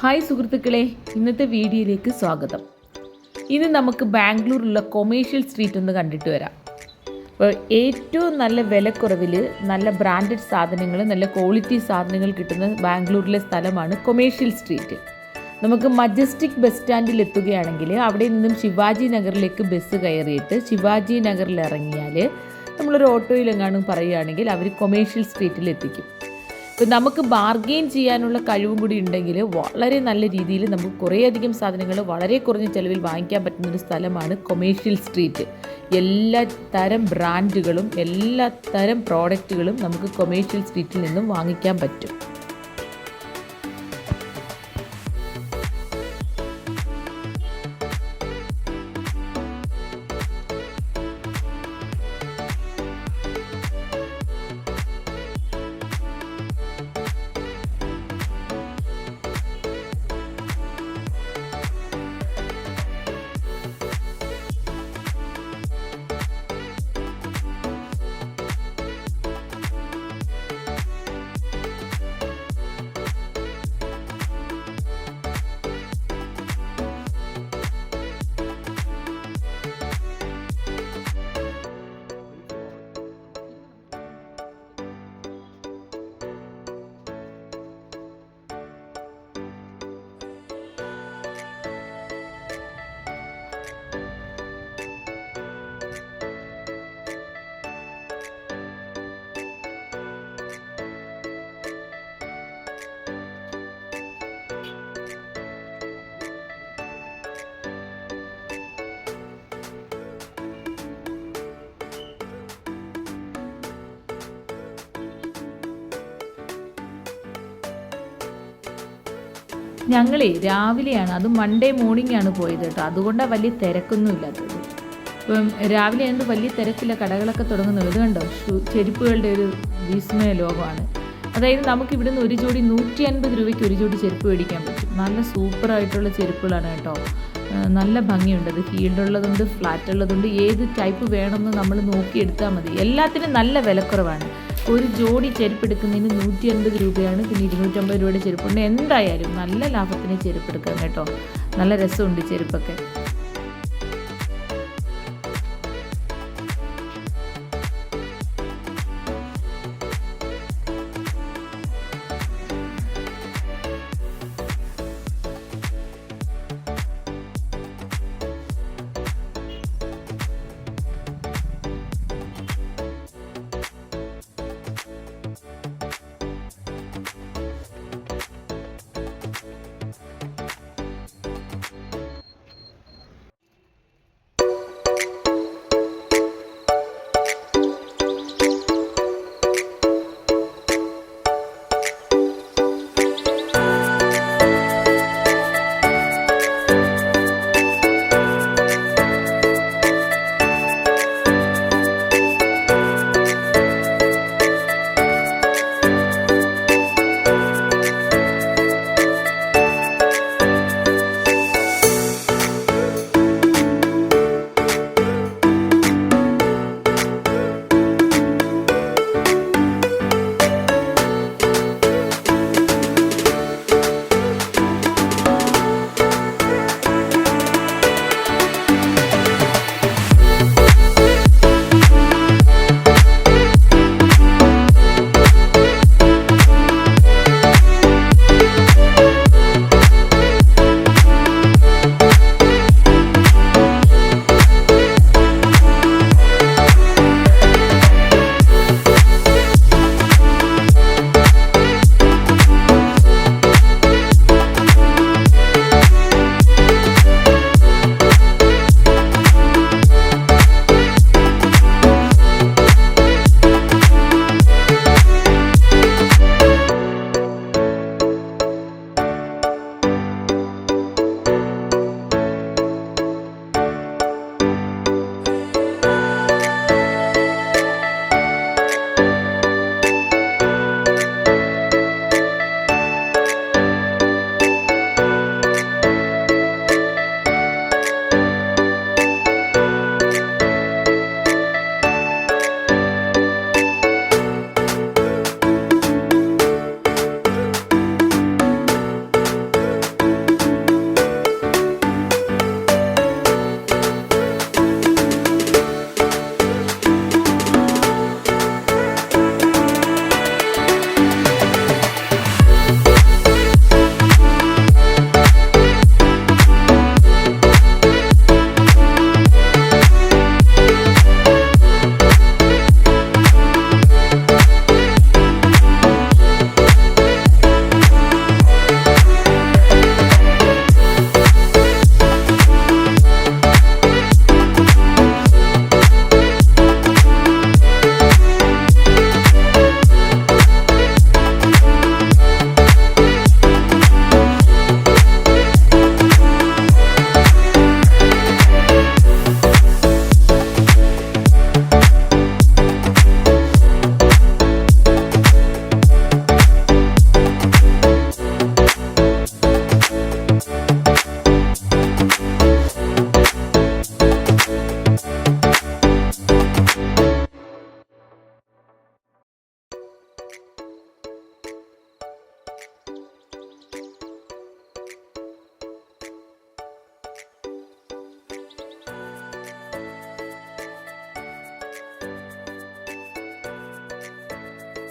Hi സുഹൃത്തുക്കളെ, ഇന്നത്തെ വീഡിയോയിലേക്ക് സ്വാഗതം. ഇന്ന് നമുക്ക് ബാംഗ്ലൂരിലുള്ള കൊമേഴ്ഷ്യൽ സ്ട്രീറ്റ് ഒന്ന് കണ്ടിട്ട് വരാം. അപ്പോൾ ഏറ്റവും നല്ല വിലക്കുറവിൽ നല്ല ബ്രാൻഡഡ് സാധനങ്ങൾ, നല്ല ക്വാളിറ്റി സാധനങ്ങൾ കിട്ടുന്ന ബാംഗ്ലൂരിലെ സ്ഥലമാണ് കൊമേഴ്ഷ്യൽ സ്ട്രീറ്റ്. നമുക്ക് മജസ്റ്റിക് ബസ് സ്റ്റാൻഡിൽ എത്തുകയാണെങ്കിൽ അവിടെ നിന്നും ശിവാജി നഗറിലേക്ക് ബസ് കയറിയിട്ട് ശിവാജി നഗറിൽ ഇറങ്ങിയാൽ നമ്മളൊരു ഓട്ടോയിലെങ്ങാനും പറയുകയാണെങ്കിൽ അവർ കൊമേഴ്ഷ്യൽ സ്ട്രീറ്റിൽ എത്തിക്കും. ഇപ്പോൾ നമുക്ക് ബാർഗെയിൻ ചെയ്യാനുള്ള കഴിവും കൂടി ഉണ്ടെങ്കിൽ വളരെ നല്ല രീതിയിൽ നമുക്ക് കുറേയധികം സാധനങ്ങൾ വളരെ കുറഞ്ഞ ചിലവിൽ വാങ്ങിക്കാൻ പറ്റുന്നൊരു സ്ഥലമാണ് കൊമേഴ്ഷ്യൽ സ്ട്രീറ്റ്. എല്ലാ തരം ബ്രാൻഡുകളും എല്ലാ തരം പ്രോഡക്റ്റുകളും നമുക്ക് കൊമേഴ്ഷ്യൽ സ്ട്രീറ്റിൽ നിന്നും വാങ്ങിക്കാൻ പറ്റും. ഞങ്ങളെ രാവിലെയാണ്, അത് മൺഡേ മോർണിംഗ് ആണ് പോയത് കേട്ടോ. അതുകൊണ്ടാണ് വലിയ തിരക്കൊന്നും ഇല്ലാത്തത്. ഇപ്പം രാവിലെ ആയതുകൊണ്ട് വലിയ തിരക്കില്ല, കടകളൊക്കെ തുടങ്ങുന്നുള്ളൂ. ഇത് കണ്ടോ, ചെരുപ്പുകളുടെ ഒരു വിസ്മയ ലോകമാണ്. അതായത് നമുക്ക് ഇവിടുന്ന് ഒരു ജോഡി 150 രൂപയ്ക്ക് ഒരു ജോഡി ചെരുപ്പ് മേടിക്കാൻ പറ്റും. നല്ല സൂപ്പറായിട്ടുള്ള ചെരുപ്പുകളാണ് കേട്ടോ. നല്ല ഭംഗിയുണ്ട്. അത് ഹീൽഡുള്ളതുണ്ട്, ഫ്ലാറ്റ് ഉള്ളതുണ്ട്. ഏത് ടൈപ്പ് വേണമെന്ന് നമ്മൾ നോക്കിയെടുത്താൽ മതി. എല്ലാത്തിനും നല്ല വിലക്കുറവാണ്. ഒരു ജോഡി ചെരുപ്പ് എടുക്കുന്നതിന് 150 രൂപയാണ്. പിന്നെ 250 രൂപയുടെ ചെരുപ്പുണ്ട്. എന്തായാലും നല്ല ലാഭത്തിന് ചെരുപ്പ് എടുക്കാം കേട്ടോ. നല്ല രസമുണ്ട് ചെരുപ്പൊക്കെ.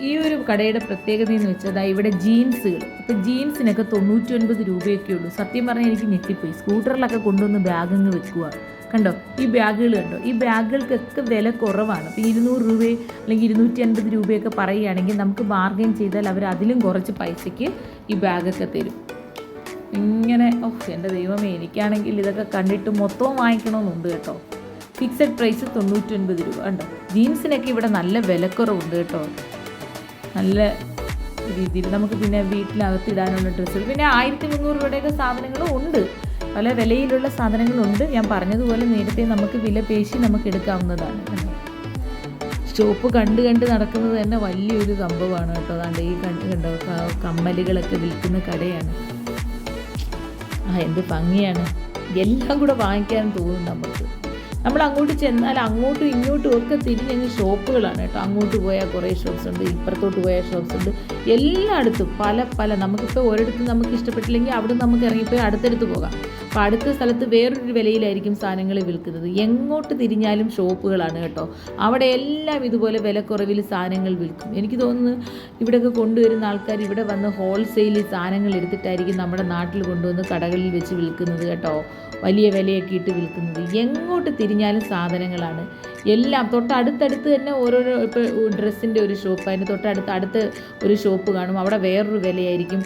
ഈ ഒരു കടയുടെ പ്രത്യേകത എന്ന് വെച്ചാൽ ഇവിടെ ജീൻസുകൾ, ഇപ്പോൾ ജീൻസിനൊക്കെ 99 രൂപയൊക്കെ ഉള്ളൂ. സത്യം പറഞ്ഞാൽ എനിക്ക് ഞെട്ടിപ്പോയി. സ്കൂട്ടറിലൊക്കെ കൊണ്ടുവന്ന് ബാഗ് അങ്ങ് വെക്കുക. കണ്ടോ ഈ ബാഗുകൾ കണ്ടോ, ഈ ബാഗുകൾക്കൊക്കെ വില കുറവാണ്. ഇപ്പോൾ 200 രൂപ അല്ലെങ്കിൽ 250 രൂപയൊക്കെ പറയുകയാണെങ്കിൽ നമുക്ക് ബാർഗെയിൻ ചെയ്താൽ അവർ അതിലും കുറച്ച് പൈസയ്ക്ക് ഈ ബാഗൊക്കെ തരും. ഇങ്ങനെ എൻ്റെ ദൈവമേ, എനിക്കാണെങ്കിൽ ഇതൊക്കെ കണ്ടിട്ട് മൊത്തവും വാങ്ങിക്കണമെന്നുണ്ട് കേട്ടോ. ഫിക്സഡ് പ്രൈസ് 99 രൂപ. കണ്ടോ ജീൻസിനൊക്കെ ഇവിടെ നല്ല വിലക്കുറവുണ്ട് കേട്ടോ. നല്ല രീതിയിൽ നമുക്ക് പിന്നെ വീട്ടിനകത്ത് ഇടാനുള്ള ഡ്രസ്സുകൾ, പിന്നെ 1300 രൂപയുടെയൊക്കെ സാധനങ്ങളും ഉണ്ട്. പല വിലയിലുള്ള സാധനങ്ങളുണ്ട്. ഞാൻ പറഞ്ഞതുപോലെ നേരത്തെ നമുക്ക് വില പേശി നമുക്ക് എടുക്കാവുന്നതാണ്. ഷോപ്പ് കണ്ട് നടക്കുന്നത് തന്നെ വലിയൊരു സംഭവമാണ് കേട്ടോ. അതാണ്ട് ഈ കണ്ടോ കമ്മലുകളൊക്കെ വിൽക്കുന്ന കടയാണ്. എന്ത് ഭംഗിയാണ്, എല്ലാം കൂടെ വാങ്ങിക്കാൻ തോന്നും നമുക്ക്. നമ്മൾ അങ്ങോട്ട് ചെന്നാൽ അങ്ങോട്ടും ഇങ്ങോട്ടും ഒക്കെ തിരിഞ്ഞങ്ങ് ഷോപ്പുകളാണ് കേട്ടോ. അങ്ങോട്ട് പോയാൽ കുറേ ഷോപ്സ് ഉണ്ട്, ഇപ്പുറത്തോട്ട് പോയാൽ ഷോപ്സ് ഉണ്ട്. എല്ലായിടത്തും പല നമുക്കിപ്പോൾ ഒരിടത്ത് നമുക്ക് ഇഷ്ടപ്പെട്ടില്ലെങ്കിൽ അവിടെ നമുക്ക് ഇറങ്ങിപ്പോയി അടുത്തടുത്ത് പോകാം. അപ്പോൾ അടുത്ത സ്ഥലത്ത് വേറൊരു വിലയിലായിരിക്കും സാധനങ്ങൾ വിൽക്കുന്നത്. എങ്ങോട്ട് തിരിഞ്ഞാലും ഷോപ്പുകളാണ് കേട്ടോ. അവിടെ എല്ലാം ഇതുപോലെ വിലക്കുറവിൽ സാധനങ്ങൾ വിൽക്കും. എനിക്ക് തോന്നുന്നു ഇവിടെയൊക്കെ കൊണ്ടുവരുന്ന ആൾക്കാർ ഇവിടെ വന്ന് ഹോൾസെയിൽ സാധനങ്ങൾ എടുത്തിട്ടായിരിക്കും നമ്മുടെ നാട്ടിൽ കൊണ്ടുവന്ന് കടകളിൽ വെച്ച് വിൽക്കുന്നത് കേട്ടോ. വലിയ വിലയൊക്കെ ഇട്ട് വിൽക്കുന്നത്. എങ്ങോട്ട് തിരിഞ്ഞാലും സാധനങ്ങളാണ് എല്ലാം. തൊട്ടടുത്തടുത്ത് തന്നെ ഓരോരോ, ഇപ്പോൾ ഡ്രസ്സിൻ്റെ ഒരു ഷോപ്പ്, അതിന് തൊട്ടടുത്ത് ഒരു ഷോപ്പ് കാണും. അവിടെ വേറൊരു വിലയായിരിക്കും.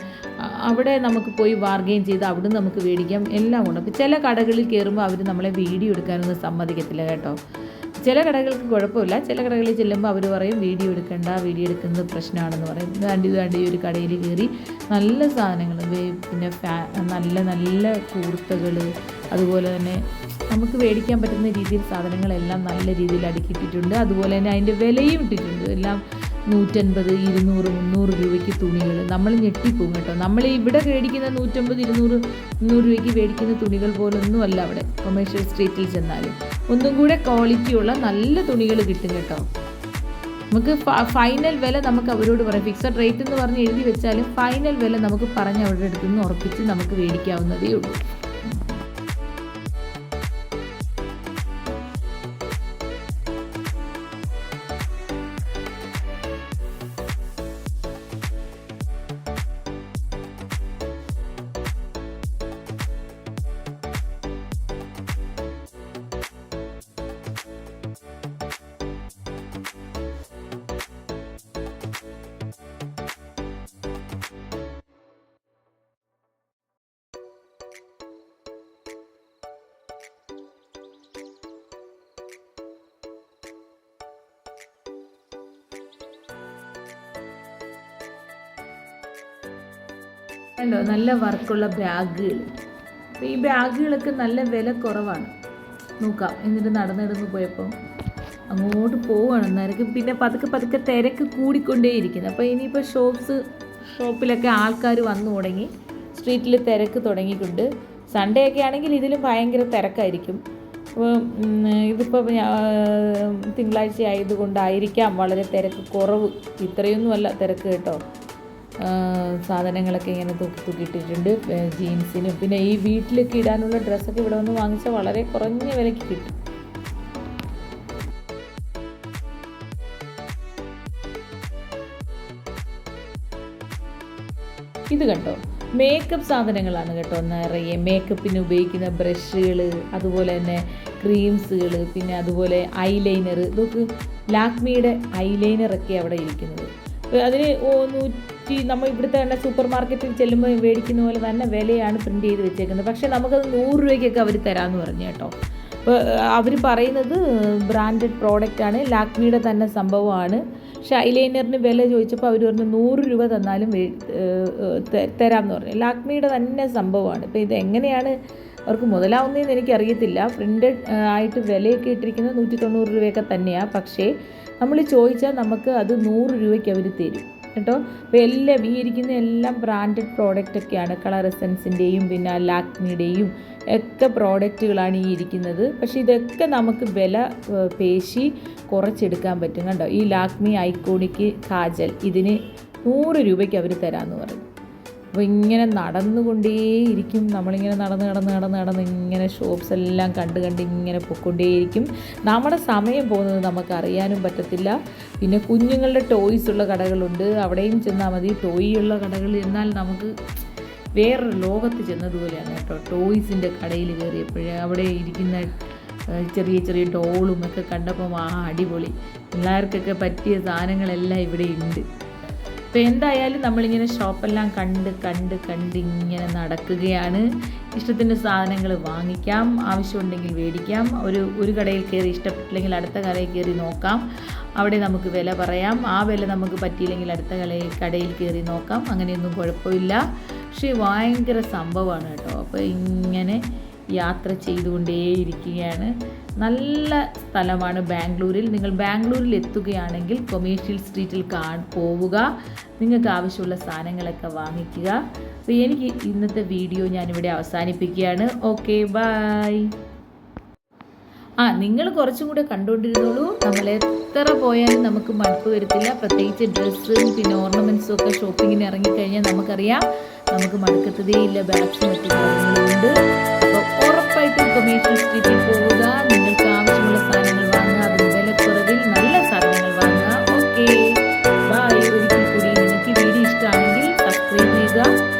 അവിടെ നമുക്ക് പോയി ബാർഗെയിൻ ചെയ്ത് അവിടെ നമുക്ക് മേടിക്കാം. എല്ലാം ഉണ്ട്. അപ്പോൾ ചില കടകളിൽ കയറുമ്പോൾ അവർ നമ്മളെ വീഡിയോ എടുക്കാനൊന്നും സമ്മതിക്കത്തില്ല കേട്ടോ. ചില കടകൾക്ക് കുഴപ്പമില്ല. ചില കടകളിൽ ചെല്ലുമ്പോൾ അവർ പറയും വീഡിയോ എടുക്കേണ്ട, വീഡിയോ എടുക്കുന്നത് പ്രശ്നമാണെന്ന് പറയും. ഇതാണ്ട് ഈ ഒരു കടയിൽ കയറി നല്ല സാധനങ്ങൾ, പിന്നെ നല്ല കൂർത്തകൾ, അതുപോലെ തന്നെ നമുക്ക് മേടിക്കാൻ പറ്റുന്ന രീതിയിൽ സാധനങ്ങളെല്ലാം നല്ല രീതിയിൽ അടുക്കിയിട്ടിട്ടുണ്ട്. അതുപോലെ തന്നെ അതിൻ്റെ വിലയും ഇട്ടിട്ടുണ്ട്. എല്ലാം 150, 200, 300 രൂപയ്ക്ക് തുണികൾ. നമ്മൾ ഞെട്ടിപ്പോകും കേട്ടോ. നമ്മൾ ഇവിടെ മേടിക്കുന്ന 150, 200, 300 രൂപയ്ക്ക് മേടിക്കുന്ന തുണികൾ പോലൊന്നും അല്ല അവിടെ കൊമേഴ്ഷ്യൽ സ്ട്രീറ്റിൽ ചെന്നാൽ. ഒന്നും കൂടെ ക്വാളിറ്റിയുള്ള നല്ല തുണികൾ കിട്ടും കേട്ടോ. നമുക്ക് ഫൈനൽ വില നമുക്ക് അവരോട് പറയാം. ഫിക്സഡ് റേറ്റ് എന്ന് പറഞ്ഞ് എഴുതി വെച്ചാലും ഫൈനൽ വില നമുക്ക് പറഞ്ഞ് അവരുടെ അടുത്ത് നിന്ന് ഉറപ്പിച്ച് നമുക്ക് മേടിക്കാവുന്നതേ ഉള്ളൂ. കണ്ടോ നല്ല വർക്കുള്ള ബാഗുകൾ. അപ്പോൾ ഈ ബാഗുകളൊക്കെ നല്ല വില കുറവാണ്. നോക്കാം. എന്നിട്ട് നടന്നിടന്ന് പോയപ്പോൾ അങ്ങോട്ട് പോവുകയാണ്. അന്നേരം പിന്നെ പതുക്കെ തിരക്ക് കൂടിക്കൊണ്ടേയിരിക്കുന്നത്. അപ്പോൾ ഇനിയിപ്പോൾ ഷോപ്പിലൊക്കെ ആൾക്കാർ വന്നു തുടങ്ങി. സ്ട്രീറ്റിൽ തിരക്ക് തുടങ്ങിയിട്ടുണ്ട്. സൺഡേ ഒക്കെ ആണെങ്കിൽ ഇതിലും ഭയങ്കര തിരക്കായിരിക്കും. അപ്പോൾ ഇതിപ്പോൾ തിങ്കളാഴ്ച ആയതുകൊണ്ടായിരിക്കാം വളരെ തിരക്ക് കുറവ്. ഇത്രയൊന്നുമല്ല തിരക്ക് കേട്ടോ. സാധനങ്ങളൊക്കെ ഇങ്ങനെ തൂക്കിയിട്ടിട്ടുണ്ട്. ജീൻസിനും പിന്നെ ഈ വീട്ടിലൊക്കെ ഇടാനുള്ള ഡ്രസ്സൊക്കെ ഇവിടെ വന്ന് വാങ്ങിച്ചാൽ വളരെ കുറഞ്ഞ വിലയ്ക്ക് കിട്ടും. ഇത് കണ്ടോ മേക്കപ്പ് സാധനങ്ങളാണ് കേട്ടോ. നിറയെ മേക്കപ്പിന് ഉപയോഗിക്കുന്ന ബ്രഷുകൾ, അതുപോലെ തന്നെ ക്രീംസുകൾ, പിന്നെ അതുപോലെ ഐലൈനർ. ഇതൊക്കെ ലാക്മിയുടെ ഐലൈനറൊക്കെ അവിടെ ഇരിക്കുന്നത്. അതിന് നമ്മൾ ഇവിടുത്തെ തന്നെ സൂപ്പർ മാർക്കറ്റിൽ ചെല്ലുമ്പോൾ മേടിക്കുന്ന പോലെ തന്നെ വിലയാണ് പ്രിൻറ്റ് ചെയ്ത് വെച്ചേക്കുന്നത്. പക്ഷേ നമുക്കത് 100 രൂപയ്ക്കൊക്കെ അവർ തരാമെന്ന് പറഞ്ഞു കേട്ടോ. അപ്പോൾ അവർ പറയുന്നത് ബ്രാൻഡഡ് പ്രോഡക്റ്റാണ്, ലാക്മിയുടെ തന്നെ സംഭവമാണ്. പക്ഷേ ഐലൈനറിന് വില ചോദിച്ചപ്പോൾ അവർ പറഞ്ഞു 100 രൂപ തന്നാലും തരാമെന്ന് പറഞ്ഞു. ലാക്മിയുടെ തന്നെ സംഭവമാണ്. ഇപ്പോൾ ഇത് എങ്ങനെയാണ് അവർക്ക് മുതലാവുന്നതെന്ന് എനിക്കറിയത്തില്ല. പ്രിൻറ്റഡ് ആയിട്ട് വിലയൊക്കെ ഇട്ടിരിക്കുന്നത് 190 രൂപയൊക്കെ തന്നെയാണ്. പക്ഷേ നമ്മൾ ചോദിച്ചാൽ നമുക്ക് അത് 100 രൂപയ്ക്ക് അവർ തരും കേട്ടോ. അപ്പോൾ എല്ലാം ഈ ഇരിക്കുന്ന എല്ലാം ബ്രാൻഡഡ് പ്രോഡക്റ്റൊക്കെയാണ്. കളർ എസൻസിൻ്റെയും പിന്നെ ലാക്മിയുടെയും ഒക്കെ പ്രോഡക്റ്റുകളാണ് ഈ ഇരിക്കുന്നത്. പക്ഷേ ഇതൊക്കെ നമുക്ക് വില പേശി കുറച്ചെടുക്കാൻ പറ്റും കണ്ടോ. ഈ ലാക്മി ഐക്കോണിക് കാജൽ ഇതിന് 100 രൂപയ്ക്ക് അവർ തരാമെന്ന് പറഞ്ഞു. അപ്പോൾ ഇങ്ങനെ നടന്നുകൊണ്ടേയിരിക്കും. നമ്മളിങ്ങനെ നടന്ന് ഇങ്ങനെ ഷോപ്സ് എല്ലാം കണ്ട് ഇങ്ങനെ പോയിക്കൊണ്ടേയിരിക്കും. നമ്മുടെ സമയം പോകുന്നത് നമുക്ക് അറിയാനും പറ്റത്തില്ല. പിന്നെ കുഞ്ഞുങ്ങളുടെ ടോയ്സ് ഉള്ള കടകളുണ്ട്, അവിടെയും ചെന്നാൽ മതി. ടോയ് ഉള്ള കടകൾ എന്നാൽ നമുക്ക് വേറൊരു ലോകത്ത് ചെന്നതുപോലെയാണ് കേട്ടോ. ടോയ്സിൻ്റെ കടയിൽ കയറിയപ്പോഴേ അവിടെ ഇരിക്കുന്ന ചെറിയ ഡോളും ഒക്കെ കണ്ടപ്പോൾ അടിപൊളി, പിള്ളേർക്കൊക്കെ പറ്റിയ സാധനങ്ങളെല്ലാം ഇവിടെ ഉണ്ട്. അപ്പോൾ എന്തായാലും നമ്മളിങ്ങനെ ഷോപ്പെല്ലാം കണ്ട് ഇങ്ങനെ നടക്കുകയാണ്. ഇഷ്ടത്തിൻ്റെ സാധനങ്ങൾ വാങ്ങിക്കാം, ആവശ്യമുണ്ടെങ്കിൽ മേടിക്കാം. ഒരു കടയിൽ കയറി ഇഷ്ടപ്പെട്ടില്ലെങ്കിൽ അടുത്ത കടയിൽ കയറി നോക്കാം, അവിടെ നമുക്ക് വില പറയാം. ആ വില നമുക്ക് പറ്റിയില്ലെങ്കിൽ അടുത്ത കടയിൽ കയറി നോക്കാം, അങ്ങനെയൊന്നും കുഴപ്പമില്ല. പക്ഷേ ഭയങ്കര സംഭവമാണ് കേട്ടോ. അപ്പോൾ ഇങ്ങനെ യാത്ര ചെയ്തുകൊണ്ടേയിരിക്കുകയാണ്. നല്ല സ്ഥലമാണ് ബാംഗ്ലൂരിൽ. നിങ്ങൾ ബാംഗ്ലൂരിൽ എത്തുകയാണെങ്കിൽ കൊമേഴ്ഷ്യൽ സ്ട്രീറ്റിൽ പോവുക, നിങ്ങൾക്ക് ആവശ്യമുള്ള സാധനങ്ങളൊക്കെ വാങ്ങിക്കുക. അപ്പോൾ എനിക്ക് ഇന്നത്തെ വീഡിയോ ഞാനിവിടെ അവസാനിപ്പിക്കുകയാണ്. Okay, bye. നിങ്ങൾ കുറച്ചും കൂടെ കണ്ടുകൊണ്ടിരുന്നോളൂ. നമ്മൾ എത്ര പോയാലും നമുക്ക് മടുപ്പ് വരത്തില്ല. പ്രത്യേകിച്ച് ഡ്രസ്സും പിന്നെ ഓർണമെൻറ്റ്സും ഒക്കെ ഷോപ്പിങ്ങിന് ഇറങ്ങിക്കഴിഞ്ഞാൽ നമുക്കറിയാം നമുക്ക് മടുക്കത്തതേ ഇല്ല. ബാഗ്സും മറ്റു കാര്യങ്ങളുണ്ട്. അപ്പോൾ ഉറപ്പായിട്ടും കൊമേഴ്ഷ്യൽ സ്ട്രീറ്റിൽ പോവുക, നിങ്ങൾക്ക് ആവശ്യമുള്ള സാധനങ്ങൾ വാങ്ങുക, അതിന് വിലക്കുറവിൽ നല്ല സാധനങ്ങൾ വാങ്ങുക. Okay, bye. ഒരിക്കൽ കൂടി നിങ്ങൾക്ക് വീഡിയോ ഇഷ്ടമാണെങ്കിൽ സബ്സ്ക്രൈബ് ചെയ്യുക.